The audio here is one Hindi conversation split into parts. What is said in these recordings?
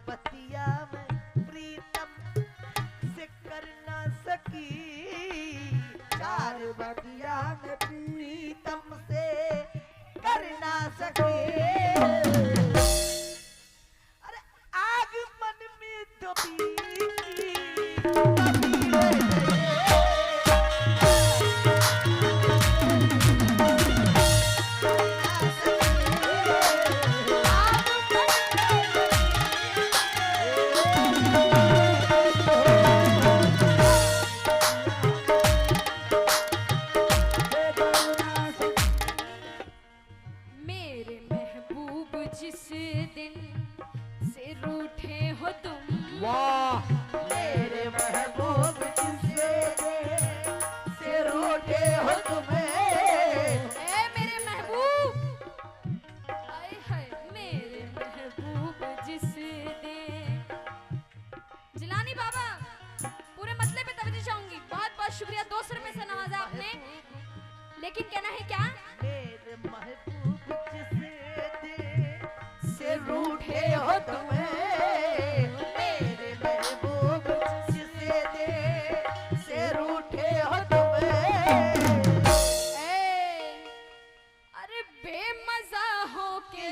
बतिया में प्रीतम से कर ना सकी, चार बतिया में प्रीतम से कर ना सकी। अरे आग मन में दबी शुक्रिया, 200 रुपए से नवाजा आपने। लेकिन कहना है क्या? मेरे महबूब से रूठे हो तुम्हें, मेरे महबूब से रूठे हो तुम्हें। अरे बेमजा हो के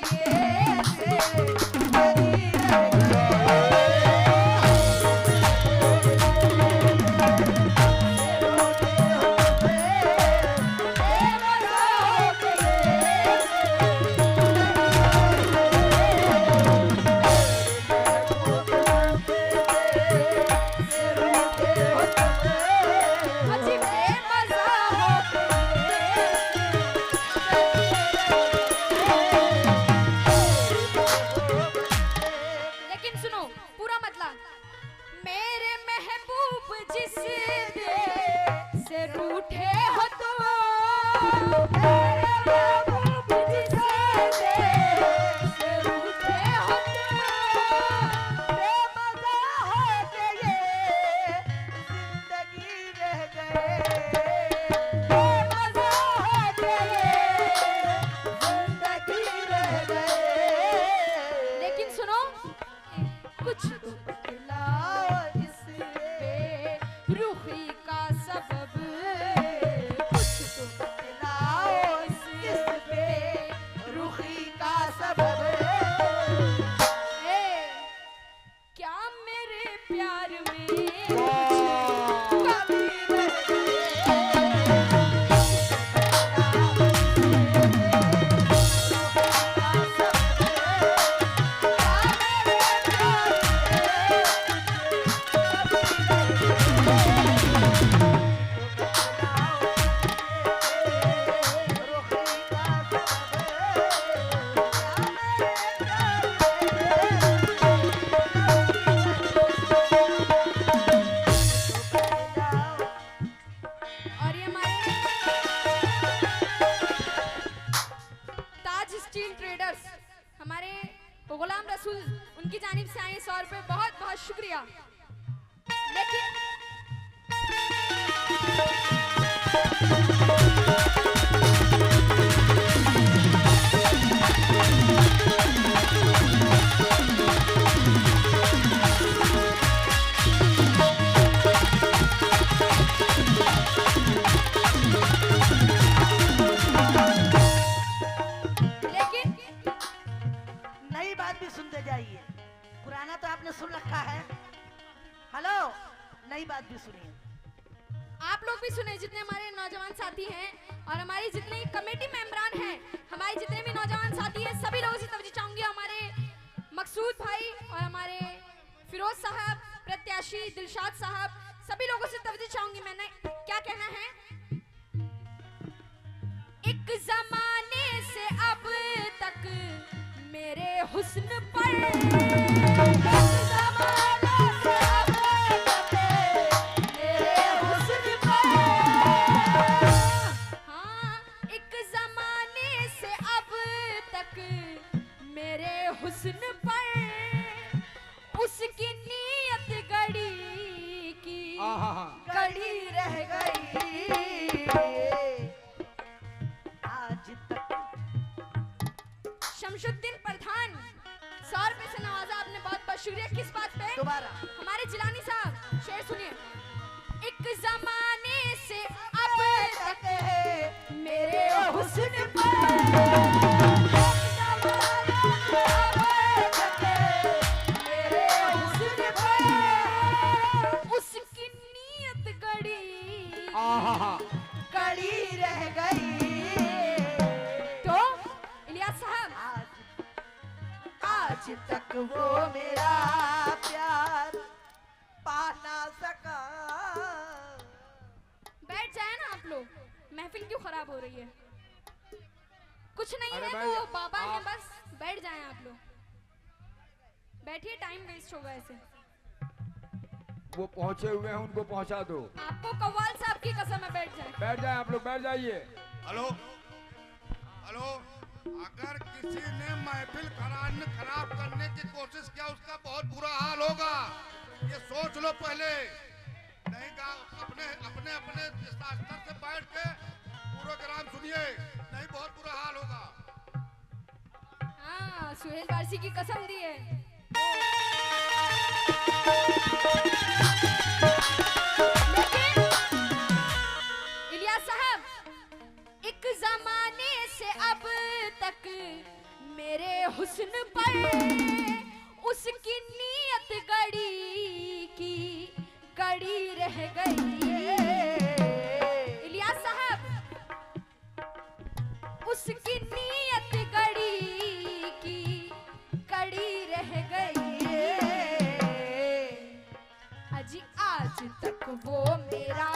उनकी जानिब से आए 100 रुपए, बहुत बहुत शुक्रिया। लेकिन सुन रखा है। हेलो, नई बात भी सुनिए, आप लोग भी सुने, जितने हमारे नौजवान साथी हैं और हमारी जितने कमेटी मेंबरान हैं, हमारे जितने भी नौजवान साथी हैं, सभी लोगों से तवज्जो चाहूंगी। हमारे मकसूद भाई और हमारे फिरोज साहब, प्रत्याशी दिलशाद साहब, सभी लोगों से तवज्जो चाहूंगी। मैंने क्या कहना है, एक जमाने से अब तक मेरे हुस्न पर हुस्न पर उसकी नीयत गड़ी की गड़ी रह गई आज तक। शमशुद्दीन प्रधान 100 रुपए से नवाजा आपने, बहुत बहुत शुक्रिया। किस बात पे? दोबारा हमारे जिलानी साहब शेर सुनिए। एक जमाने से अब तक है मेरे हुस्न उसकी नीयत गड़ी कड़ी रह गई। तो इलियास साहब, आज तक वो मेरा प्यार पा ना सका। बैठ जाए ना आप लोग, महफिल क्यों खराब हो रही है? कुछ नहीं अरे है, बैठ वो जा- बाबा है, आप- बस बैठ जाएं आप लोग। बैठिए, टाइम वेस्ट होगा ऐसे। वो पहुंचे हुए हैं, उनको पहुंचा दो। आपको कव्वाल साहब की कसम है, बैठ जाए। बैठ जाए आप लोग, बैठ जाइए। हेलो हेलो, अगर किसी ने महफिल खराब करने की कोशिश किया उसका बहुत बुरा हाल होगा, ये सोच लो पहले। नहीं अपने अपने अपने स्तर से बैठ के प्रोग्राम सुनिए, नहीं बहुत बुरा हाल होगा। हाँ, सुहेल वारसी की कसम दी है। लेकिन इलियास साहब, एक जमाने से अब तक मेरे हुस्न पर उसकी नीयत गड़ी की गड़ी रह गई। इलियास साहब, उसकी नीयत गड़ी की कड़ी रह गई। अजी आज तक वो मेरा,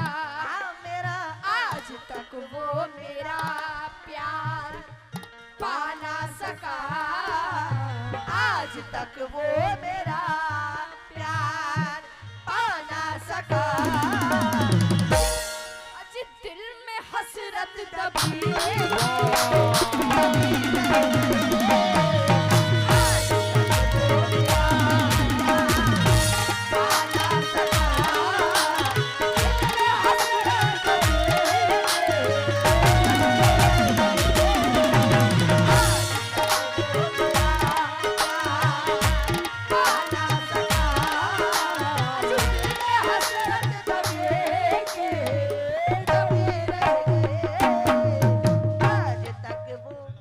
आज तक वो मेरा प्यार पा ना सका। आज तक वो मेरा प्यार पा ना सका। अजी दिल में हसरत दबी,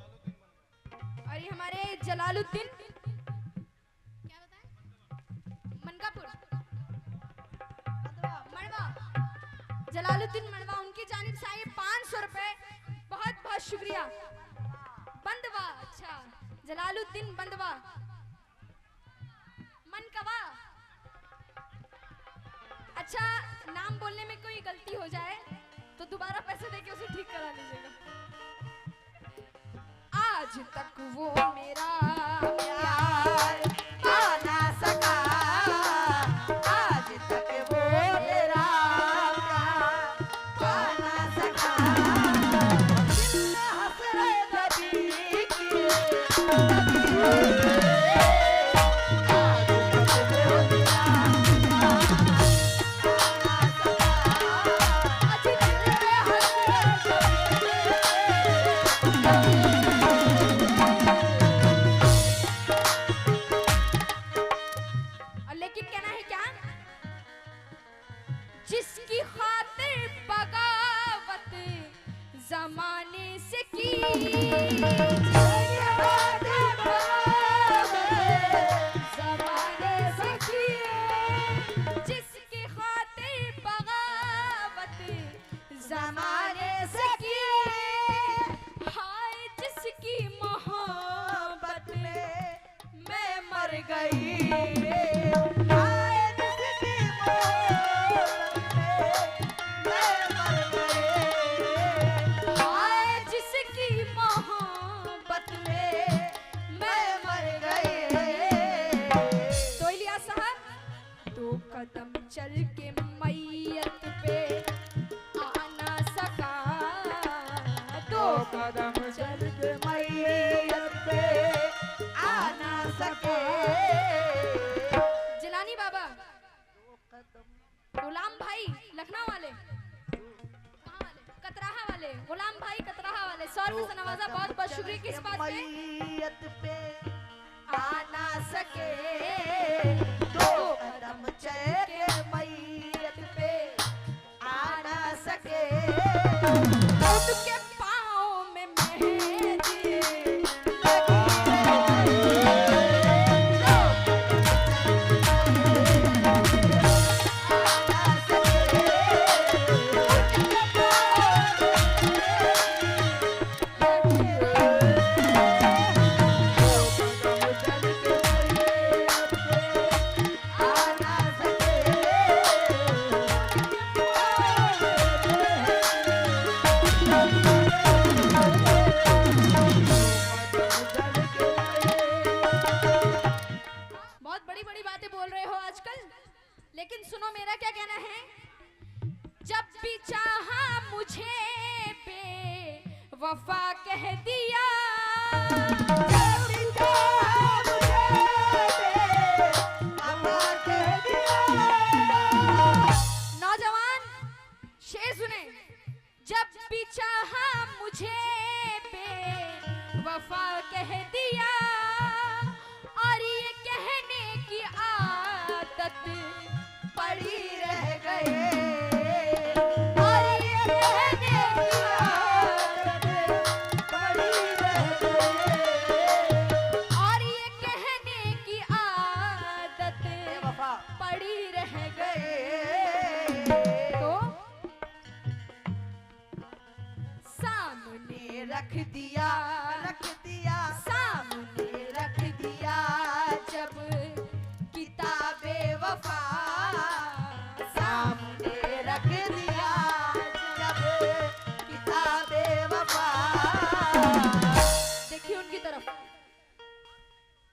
और ये हमारे जलालुद्दीन क्या बताएं, मनकापुर मड़वा, जलालुद्दीन मड़वा, उनकी जानिब से आए 500 रुपए, बहुत बहुत शुक्रिया। बंदवा, अच्छा जलालुद्दीन बंदवा, मनकवा। अच्छा, नाम बोलने में कोई गलती हो जाए तो दोबारा पैसे देके उसे ठीक करा लीजिएगा। आज तक वो मेरा प्यार पा ना सका। आज तक वो मेरा प्यार पा ना सका। दिल में हसरत दबी की, आज तक वो मेरा आज दिल में हसरत और लेकिन कहना है क्या, जिसकी खातिर बगावत जमाने से की, जमाने से की, जिसकी खातिर बगावत जमाने से की, हाय जिसकी मोहब्बत में मैं मर गई। आए जिसकी मोहब्बत में मैं मर गई। हाय जिसकी मोहब्बत में मैं मर गई। तो इलियास साहब, 2 कदम चल के मैयत पे आ ना सका। 2 कदम चल के मैयत पे आ ना सके। जिलानी बाबा, गुलाम भाई लखनऊ वाले, कहाँ वाले? कतराहा वाले, गुलाम भाई कतराहा वाले, 100 रुपए से नवाजा, बहुत बहुत शुक्रिया। किस बात पे? मैयत पे आ ना सके, दो कदम चल के मैयत पे आ ना सके। उनके पाँव में मेहंदी बहुत बड़ी बड़ी बातें बोल रहे हो आजकल, लेकिन सुनो मेरा क्या कहना है। जब भी चाहा मुझे बेवफा कह दिया, नौजवान शेर सुने। जब भी चाहा मुझे बेवफा कह दिया, और ये कहने की आदत पड़ी रह गए, और ये कहने की पड़ी रह गए। और ये कहने की आदत बेवफा पड़ी रह गए। गए, तो सामने रख दिया, रख दिया, सामने रख दिया जब किताबे वफा, सामने रख दिया जब किताबे वफा। देखिए उनकी तरफ,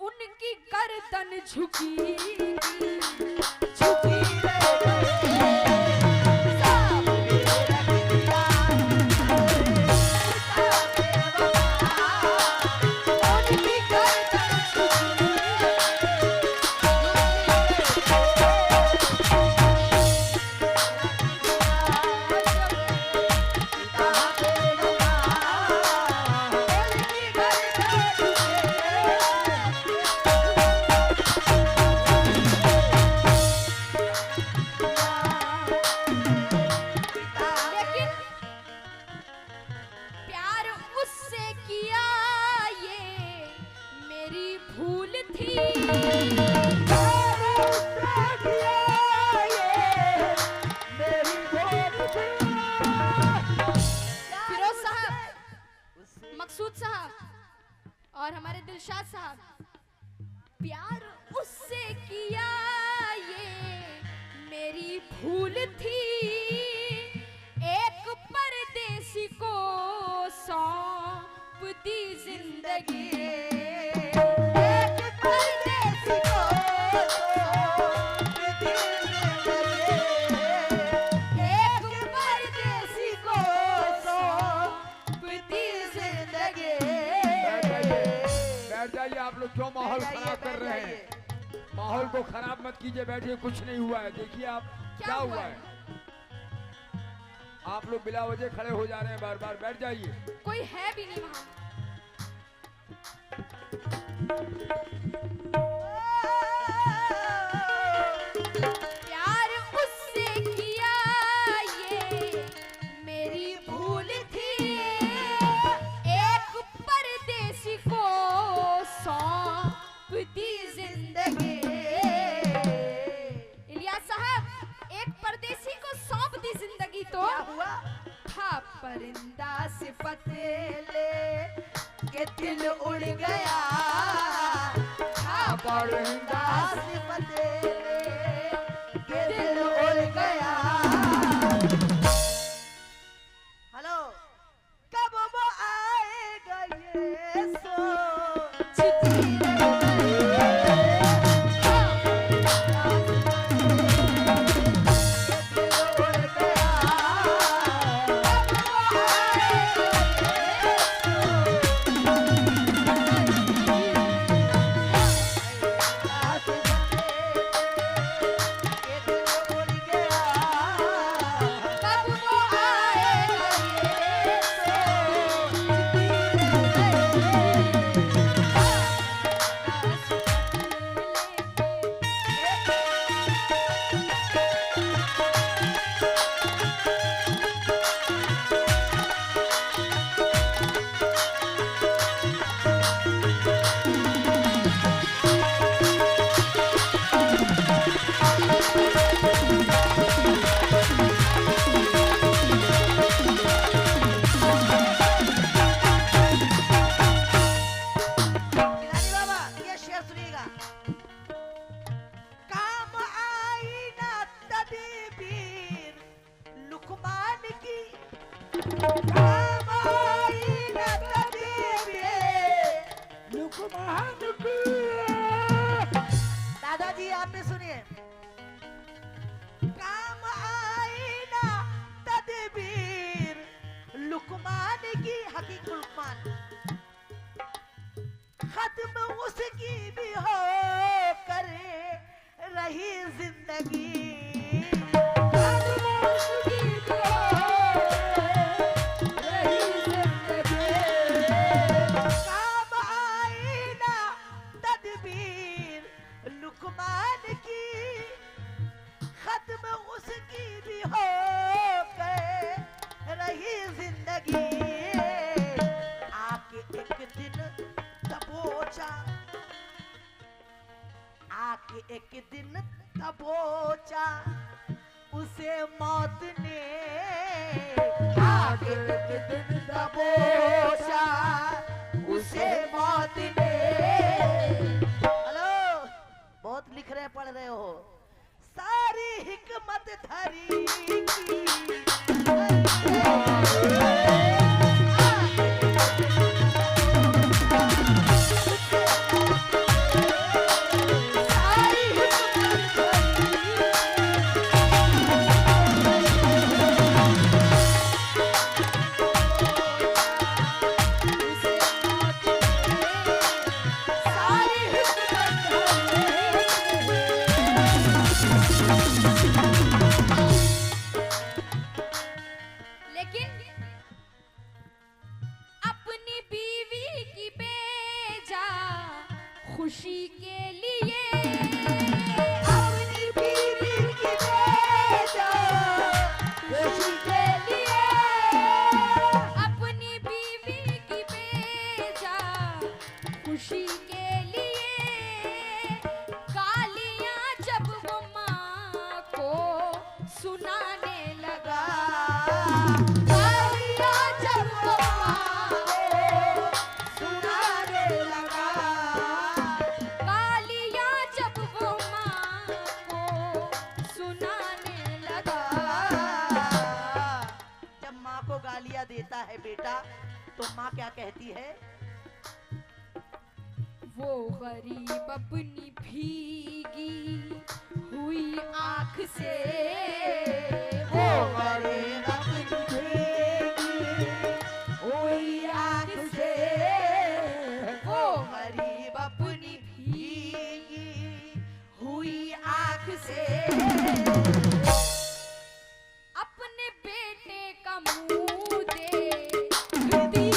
उनकी गर्दन झुकी झुकी रह गए, सामने रख दिया किताबे वफा। उनकी गर्दन झुकी लेकिन प्यार उससे किया ये मेरी भूल थी। फिरोज साहब, मकसूद साहब और हमारे दिलशाद साहब, प्यार उससे किया ये मेरी भूल थी। एक परदेसी को सौंप दी जिंदगी, एक परदेसी को एक परदेसी को सौंप दी जिंदगी। बैठ जाइए, आप लोग क्यों माहौल खराब कर रहे हैं? माहौल को खराब मत कीजिए, बैठिए, कुछ नहीं हुआ है। देखिए आप क्या हुआ है। आप लोग बिला वजह खड़े हो जा रहे हैं बार बार, बैठ जाइए। कोई है भी नहीं वहां। प्यार उससे किया ये मेरी भूल थी। एक परदेसी को सौंप दी जिंदगी। इलियास साहब, एक परदेसी को सौंप दी जिंदगी तो क्या हुआ? था परिंदा सिफत ले के दिल उड़ गया, था परिंदा सिफत ले के दिल उड़ गया। हेलो, कब वो आएगा ये सोचती दादाजी आप भी सुनिए। काम आई ना तदबीर लुकमान की, हकीक लुकमान, खत्म उसकी भी हो करे रही जिंदगी। काम आई ना तदबीर लुकमान की, खत्म उसकी भी हो गए रही जिंदगी। आके एक दिन दबोचा, आके एक दिन दबोचा उसे मौत ने, आके एक दिन दबोचा उसे मौत ने। हेलो, बहुत लिख रहे पढ़ रहे हो। सारी हिकमत धरी की, लेकिन अपनी बीवी की बेजा खुशी के लिए, अपनी बीवी की बेजा खुशी के लिए, अपनी बीवी की बेजा खुशी के लिए, गालियां जब वो माँ को सुनाने लगा, गालियां जब वो माँ को सुनाने लगा, गालियां जब वो माँ को सुनाने लगा। जब माँ को गालियां देता है बेटा तो माँ क्या कहती है? वो गरीब अपनी भीगी हुई आँख से, वो गरीब अपनी भीगी हुई आँख से, वो गरीब अपनी भीगी हुई आँख से अपने बेटे का मुंह देखती रह गई।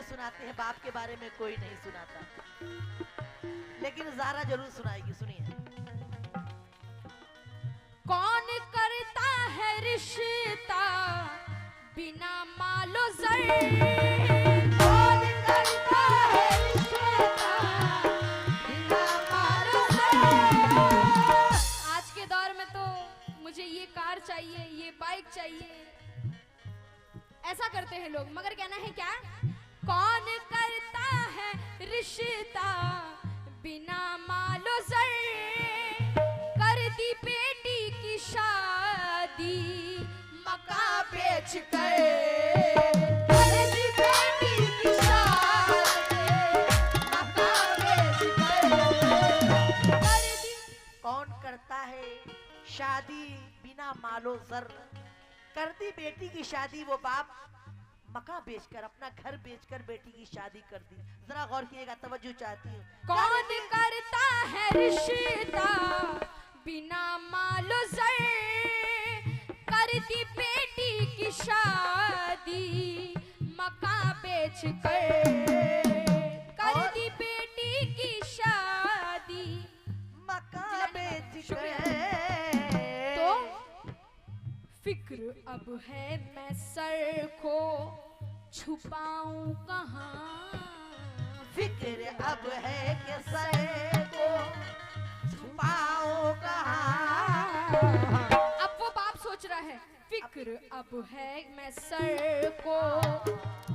सुनाते हैं, बाप के बारे में कोई नहीं सुनाता, लेकिन ज़ारा जरूर सुनाएगी। सुनिए। कौन करता है रिश्ता बिना मालो ज़र, कौन करता है रिश्ता बिना मालो ज़र। आज के दौर में तो मुझे ये कार चाहिए, ये बाइक चाहिए, ऐसा करते हैं लोग, मगर कहना है क्या? कौन करता है रिश्ता बिना मालो ज़र, कर दी बेटी की शादी मका बेच कर, कर दी बेटी की शादी मका बेच कर। कर दी। कौन करता है शादी बिना मालो ज़र, कर दी बेटी की शादी, वो बाप मकान बेचकर, अपना घर बेचकर बेटी की शादी कर दी। जरा गौर कीजिएगा, तवज्जो चाहती हूँ। कौन करता है रिश्ता बिना मालो ज़र, कर दी बेटी की शादी मकान बेच कर, कर दी बेटी की शादी मकान बेचकर। तो फिक्र अब है मैं सर को छुपाऊं कहाँ, फिक्र अब है कि सर को छुपाओ कहाँ। अब वो बाप सोच रहा है फिक्र अब है मैं सर को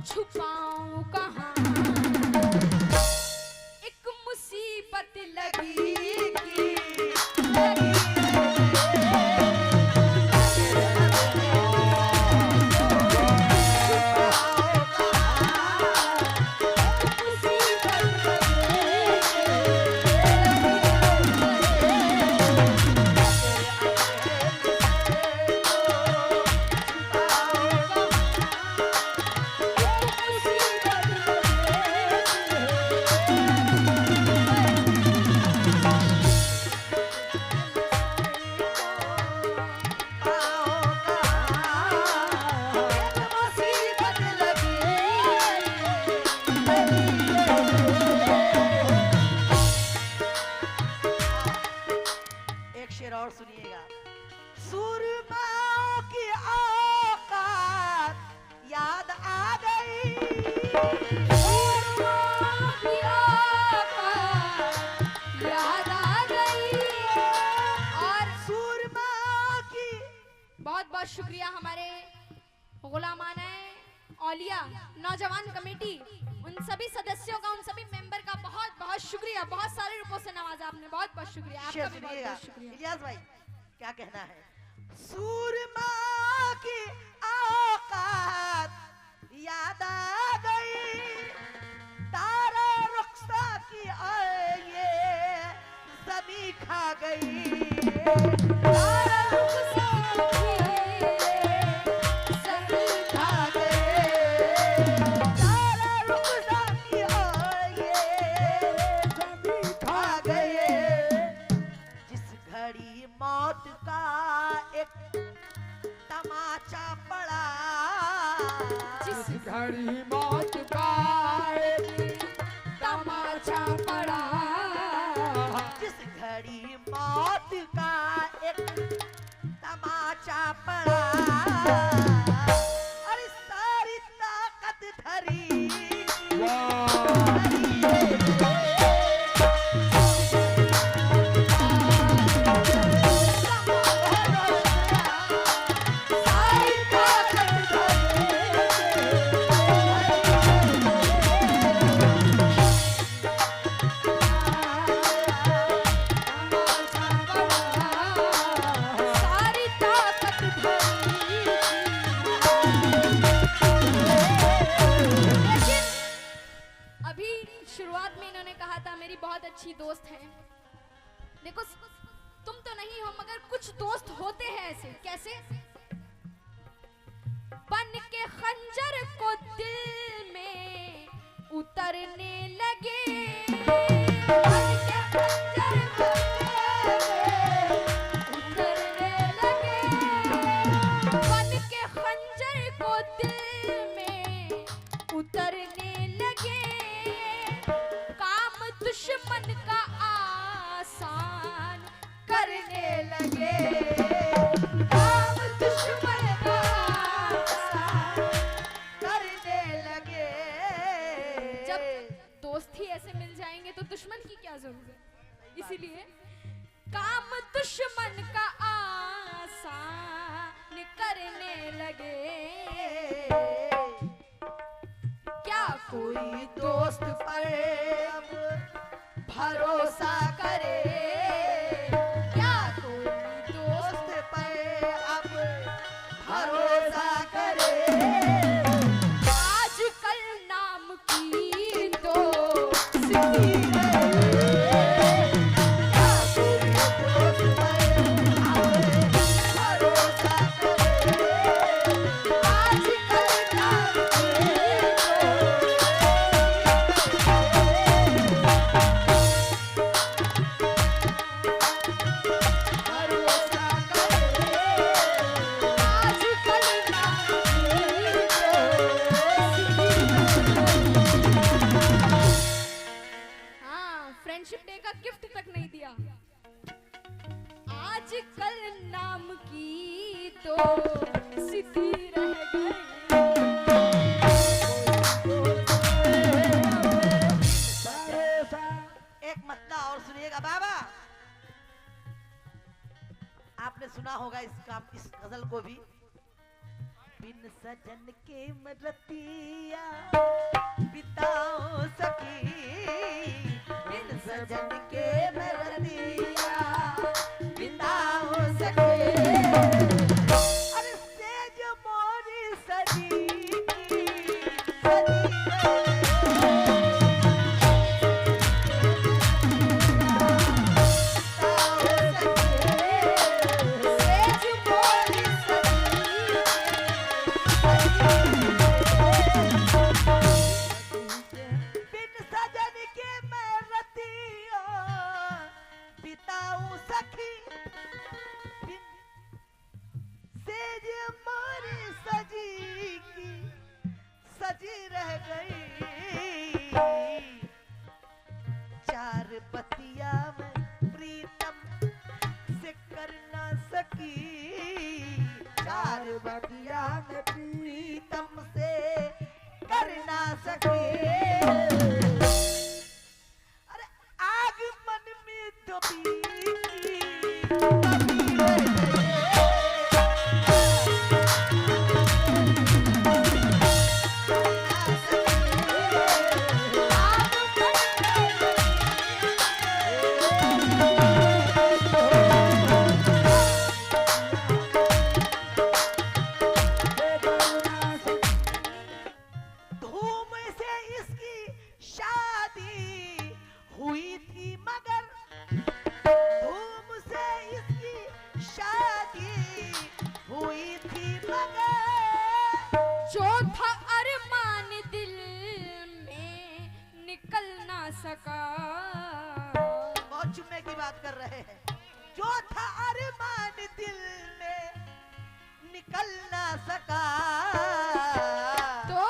छुपाऊं कहाँ, एक मुसीबत लगी की लगी। एक शेर और सुनिएगा। सुरमाओं की औकात याद आ गई, सुरमाओं की औकात याद आ गई। और सुरमाओं की बहुत बहुत शुक्रिया हमारे गुलामाना औलिया नौजवान कमेटी, उन सभी सदस्यों का, उन सभी मेंबर का बहुत बहुत शुक्रिया। बहुत सारे रूपों से नवाजा आपने, बहुत बहुत शुक्रिया आपका शेर भी बहुत सुनिएगा। बहुत शुक्रिया। इलियास भाई क्या कहना है? सुरमा की औकात याद आ गई, तारा रुखसा की और ये जमी खा गई, तारा रुखसा की जमी खा गई, तारा रुखसा की और ये जमी खा गई। जिस घड़ी मौत का एक तमाचा पड़ा, जिस घड़ी मौत का एक तमाचा पड़ा, जिस घड़ी मौत का एक तमाचा पड़ा, और सारी ताकत धरी सारी ताकत धरी। लेकिन अभी शुरुआत में इन्होंने कहा था मेरी बहुत अच्छी दोस्त है। देखो तुम तो नहीं हो मगर कुछ दोस्त होते हैं ऐसे। कैसे? बन के खंजर को दिल में उतरने लगे, बन के खंजर को दिल में उतरने लगे, बन के खंजर को दिल में उतरने लगे, काम दुश्मन का आसान करने लगे, काम दुश्मन का आसान करने लगे। जब दोस्त ही ऐसे मिल जाएंगे तो दुश्मन की क्या जरूरत। इसीलिए काम दुश्मन का आसान करने लगे। क्या कोई दोस्त पर अब भरोसा करे, क्या कोई दोस्त पर अब भरोसा करे, आजकल नाम की दोस्ती क्या कोई दोस्त पर अब भरोसा करे, बिन सजन के मरतिया बिताओ सखी, बिन सजन के मरतिया बिताओ सखी। अरे सेज मोरी सजी की सजी रह गई। चार बतिया में प्रीतम से कर ना सकी, चार बतिया में प्रीतम से कर ना सकी। अरे आग मन में दबी सका। बहुत चुम्मे की बात कर रहे हैं। जो था अरमान दिल में निकल ना सका, तो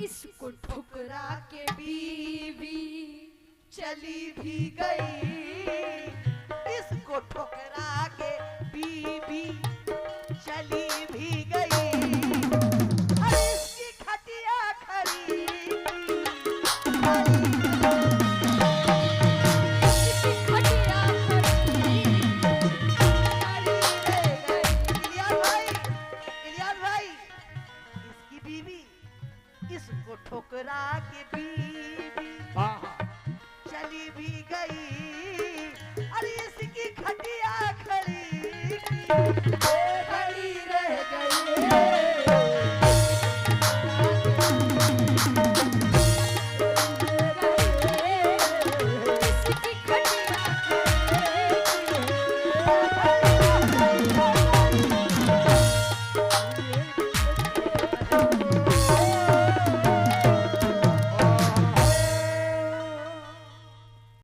इसको ठुकरा के बीवी चली भी गई, इसको ठुकरा के बीवी चली भी गई। अरे इसकी खटिया खड़ी ठुकरा के बीवी चली भी गई। अरे इसकी खटिया खड़ी